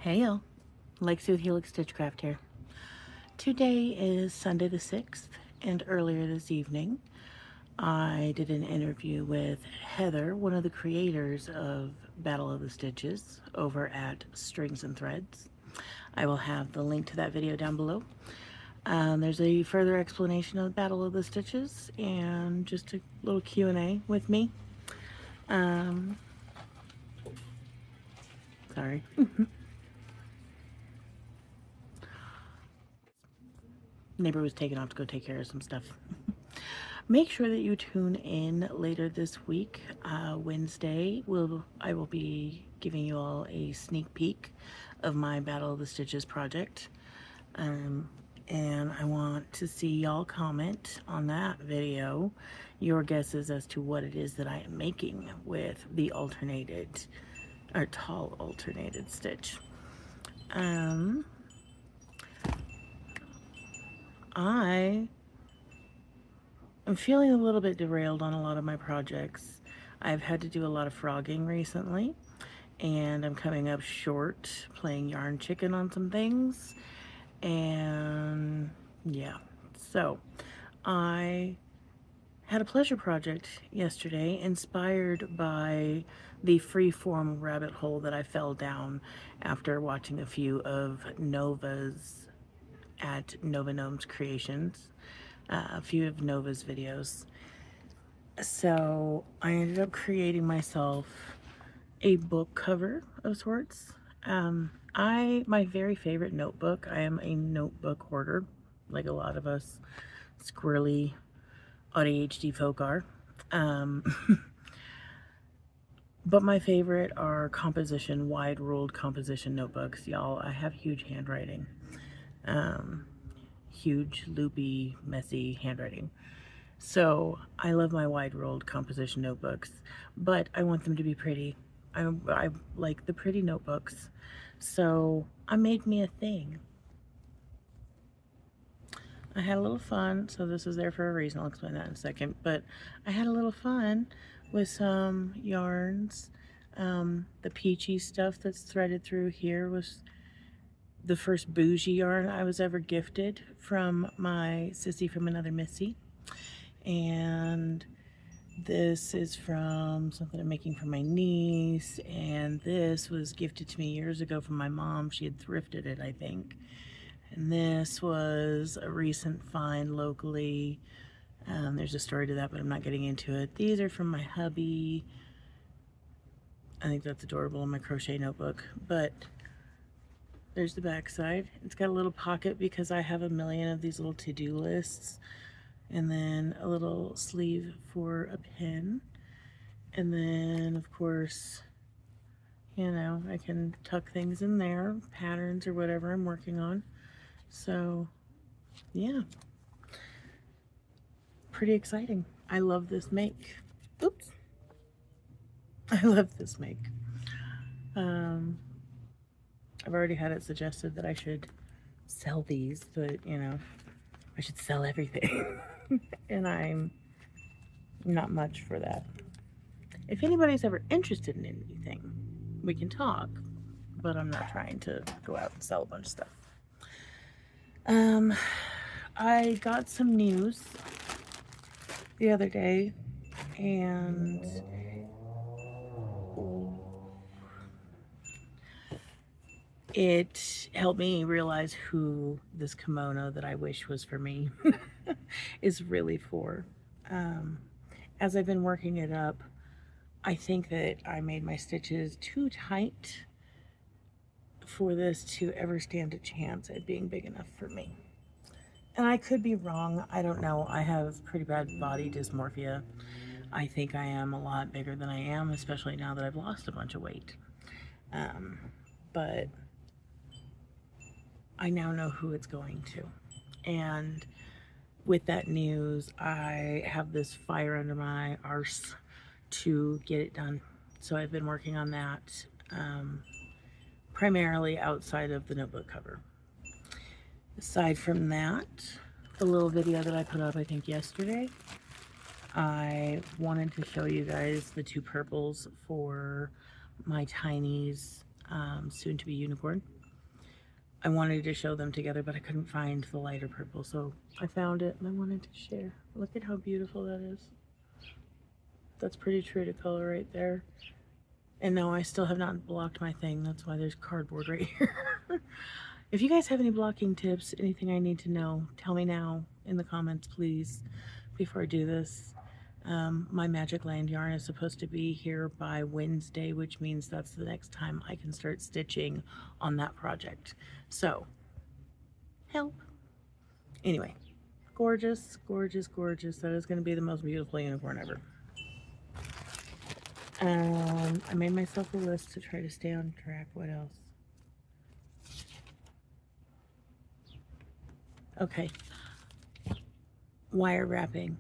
Hey y'all, Lexi with Helix Stitchcraft here. Today is Sunday the 6th, and earlier this evening I did an interview with Heather, one of the creators of Battle of the Stitches over at Strings and Threads. I will have the link to that video down below. There's a further explanation of Battle of the Stitches and just a little Q&A with me. Sorry. Neighbor was taken off to go take care of some stuff. Make sure that you tune in later this week. Wednesday, I will be giving you all a sneak peek of my Battle of the Stitches project. And I want to see y'all comment on that video your guesses as to what it is that I am making with the alternated or tall alternated stitch. I am feeling a little bit derailed on a lot of my projects. I've had to do a lot of frogging recently, and I'm coming up short playing yarn chicken on some things. And yeah, so I had a pleasure project yesterday inspired by the freeform rabbit hole that I fell down after watching a few of Nova's at Nova Gnomes Creations, a few of Nova's videos. So I ended up creating myself a book cover of sorts. My very favorite notebook, I am a notebook hoarder, like a lot of us squirrely ADHD folk are. But my favorite are composition, wide-ruled composition notebooks. Y'all, I have huge handwriting. Huge, loopy, messy handwriting. So I love my wide-ruled composition notebooks, but I want them to be pretty. I like the pretty notebooks. So I made me a thing. I had a little fun, so this is there for a reason. I'll explain that in a second. But I had a little fun with some yarns. The peachy stuff that's threaded through here was the first bougie yarn I was ever gifted from my sissy from another Missy. And this is from something I'm making for my niece, and this was gifted to me years ago from my mom. She had thrifted it, I think. And this was a recent find locally. There's a story to that, but I'm not getting into it. These are from my hubby. I think that's adorable in my crochet notebook. But there's the back side. It's got a little pocket because I have a million of these little to-do lists. And then a little sleeve for a pin. And then, of course, you know, I can tuck things in there, patterns or whatever I'm working on. So, yeah. Pretty exciting. I love this make. Oops. I love this make. I've already had it suggested that I should sell these, but, you know, I should sell everything. And I'm not much for that. If anybody's ever interested in anything, we can talk, but I'm not trying to go out and sell a bunch of stuff. I got some news the other day, and it helped me realize who this kimono that I wish was for me is really for. As I've been working it up, I think that I made my stitches too tight for this to ever stand a chance at being big enough for me. And I could be wrong. I don't know. I have pretty bad body dysmorphia. I think I am a lot bigger than I am, especially now that I've lost a bunch of weight. But I now know who it's going to. And with that news, I have this fire under my arse to get it done. So I've been working on that primarily outside of the notebook cover. Aside from that, the little video that I put up, I think yesterday, I wanted to show you guys the two purples for my Tiny's soon to be unicorn. I wanted to show them together, but I couldn't find the lighter purple, so I found it and I wanted to share. Look at how beautiful that is. That's pretty true to color right there. And no, I still have not blocked my thing. That's why there's cardboard right here. If you guys have any blocking tips, anything I need to know, tell me now in the comments, please, before I do this. My Magic Land yarn is supposed to be here by Wednesday, which means that's the next time I can start stitching on that project. So, help. Anyway, gorgeous, gorgeous, gorgeous. That is going to be the most beautiful unicorn ever. I made myself a list to try to stay on track. What else? Okay. Wire wrapping.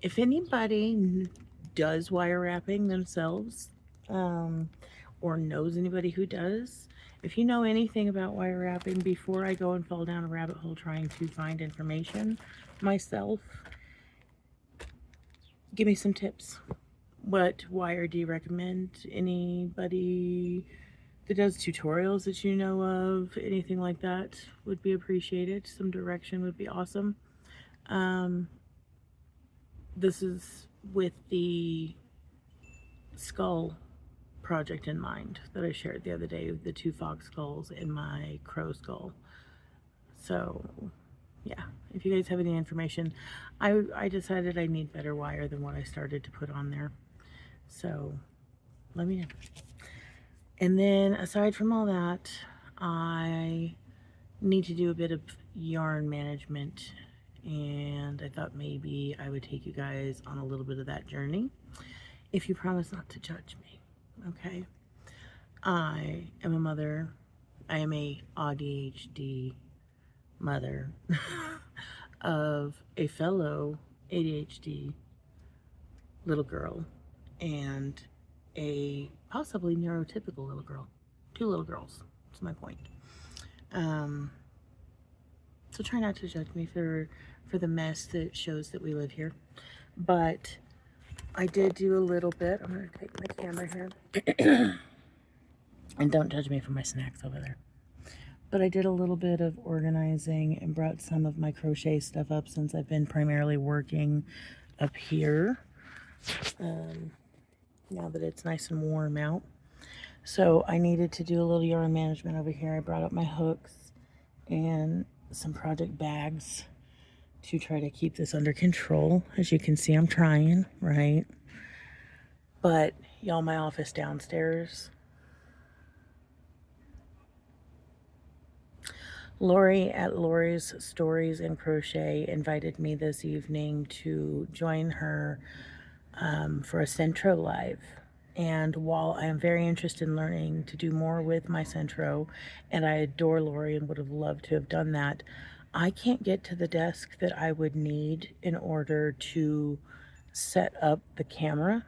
If anybody does wire wrapping themselves, or knows anybody who does, if you know anything about wire wrapping, before I go and fall down a rabbit hole trying to find information myself, give me some tips. What wire do you recommend? Anybody that does tutorials that you know of, anything like that would be appreciated. Some direction would be awesome. This is with the skull project in mind that I shared the other day, the 2 fox skulls and my crow skull. So yeah, if you guys have any information, I decided I need better wire than what I started to put on there. So let me know. And then aside from all that, I need to do a bit of yarn management, and I thought maybe I would take you guys on a little bit of that journey if you promise not to judge me. Okay, I am a mother. I am a ADHD mother of a fellow ADHD little girl and a possibly neurotypical little girl. 2 little girls. That's my point. So try not to judge me for the mess that shows that we live here. But I did do a little bit. I'm going to take my camera here. And don't judge me for my snacks over there. But I did a little bit of organizing and brought some of my crochet stuff up since I've been primarily working up here. Now that it's nice and warm out. So I needed to do a little yarn management over here. I brought up my hooks and some project bags to try to keep this under control. As you can see, I'm trying, right? But y'all, my office downstairs, Lori at Lori's Stories and Crochet invited me this evening to join her for a Centro Live. And while I am very interested in learning to do more with my Centro, and I adore Lori and would have loved to have done that, I can't get to the desk that I would need in order to set up the camera.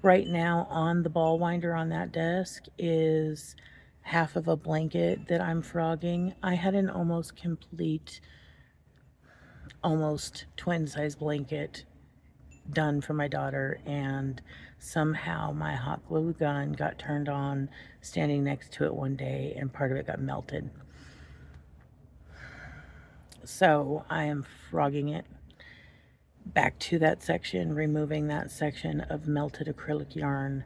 Right now on the ball winder on that desk is half of a blanket that I'm frogging. I had an almost complete, almost twin size blanket done for my daughter, and somehow my hot glue gun got turned on standing next to it one day and part of it got melted. So I am frogging it back to that section, removing that section of melted acrylic yarn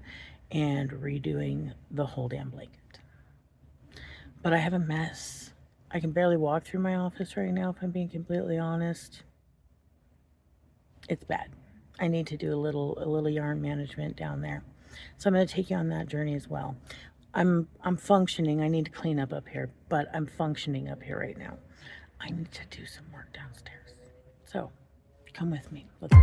and redoing the whole damn blanket. But I have a mess. I can barely walk through my office right now, if I'm being completely honest. It's bad. I need to do a little yarn management down there. So I'm going to take you on that journey as well. I'm functioning. I need to clean up here, but I'm functioning up here right now. I need to do some work downstairs. So come with me. Let's go.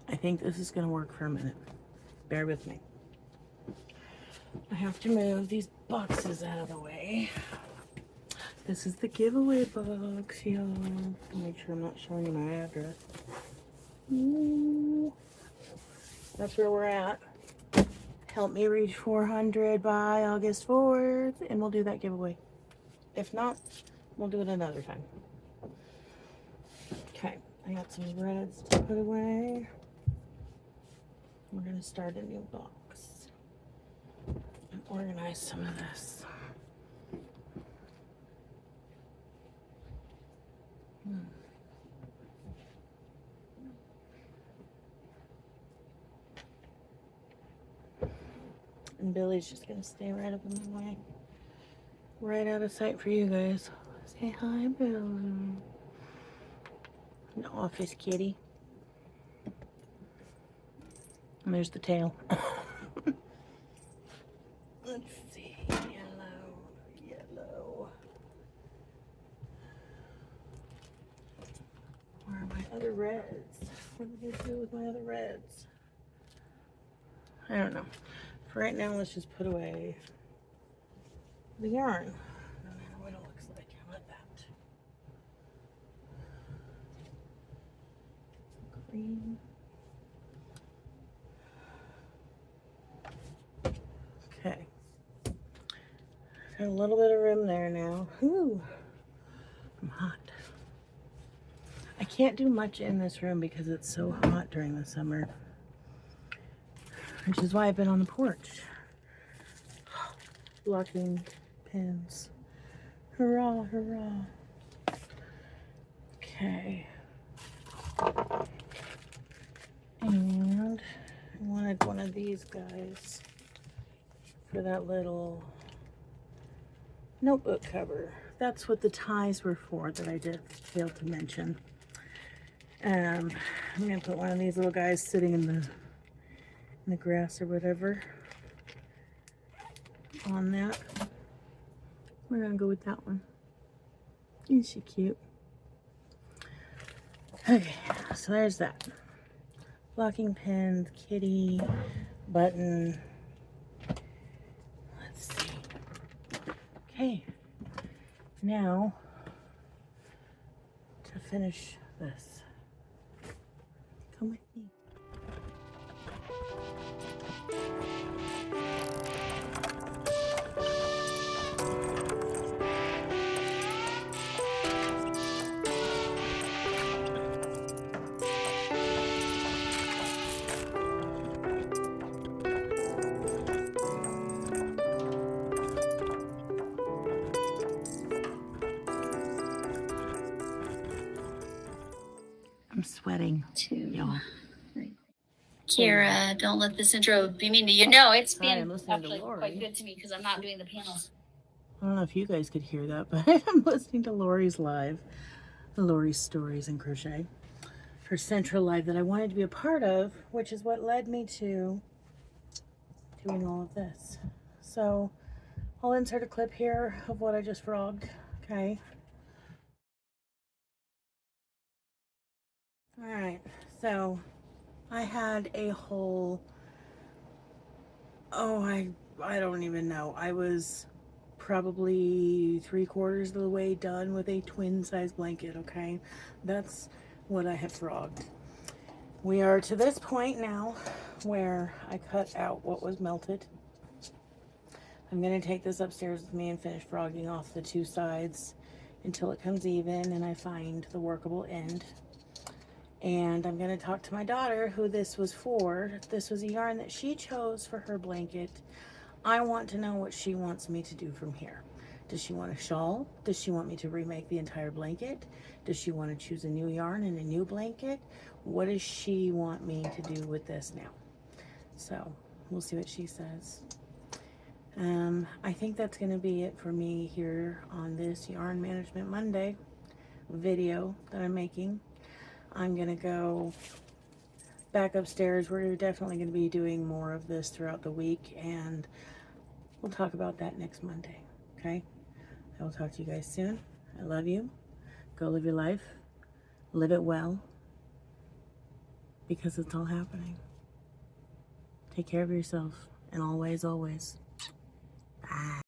I think this is going to work for a minute. Bear with me. I have to move these boxes out of the way. This is the giveaway box, y'all. Make sure I'm not showing you my address. Ooh. that's where we're at. Help me reach 400 by August 4th, and we'll do that giveaway. If not, we'll do it another time. Okay, I got some reds to put away. We're gonna start a new box and organize some of this. And Billy's just gonna stay right up in my way. Right out of sight for you guys. Say hi, Billy. An office kitty. And there's the tail. Let's see. Yellow. Where are my other reds? What am I gonna do with my other reds? I don't know. For right now, let's just put away the yarn. No matter what it looks like, how about that? Green. Okay. Got a little bit of room there now. Ooh, I'm hot. I can't do much in this room because it's so hot during the summer, which is why I've been on the porch. Blocking pins. Hurrah, hurrah. Okay. And I wanted one of these guys for that little notebook cover. That's what the ties were for that I did fail to mention. I'm gonna put one of these little guys sitting in the grass or whatever on that. We're gonna go with that one. Isn't she cute? Okay, so there's that. Blocking pins, kitty, button. Let's see. Okay, now to finish this. Come with me. I'm sweating, y'all. Kira, don't let this intro be mean to you. No, it's Sorry, been I'm listening to actually Lori. quite good to me because I'm not doing the panels. I don't know if you guys could hear that, but I'm listening to Lori's live, Lori's Stories and Crochet, her central live that I wanted to be a part of, which is what led me to doing all of this. So I'll insert a clip here of what I just frogged, okay? All right, so I had a whole, I don't even know. I was probably 3/4 of the way done with a twin size blanket, okay? That's what I have frogged. We are to this point now where I cut out what was melted. I'm gonna take this upstairs with me and finish frogging off the two sides until it comes even and I find the workable end. And I'm gonna talk to my daughter who this was for. This was a yarn that she chose for her blanket. I want to know what she wants me to do from here. Does she want a shawl? Does she want me to remake the entire blanket? Does she want to choose a new yarn and a new blanket? What does she want me to do with this now? So we'll see what she says. I think that's going to be it for me here on this Yarn Management Monday video that I'm making. I'm going to go back upstairs. We're definitely going to be doing more of this throughout the week, and we'll talk about that next Monday, okay? I will talk to you guys soon. I love you. Go live your life. Live it well, because it's all happening. Take care of yourself, and always, always. Bye.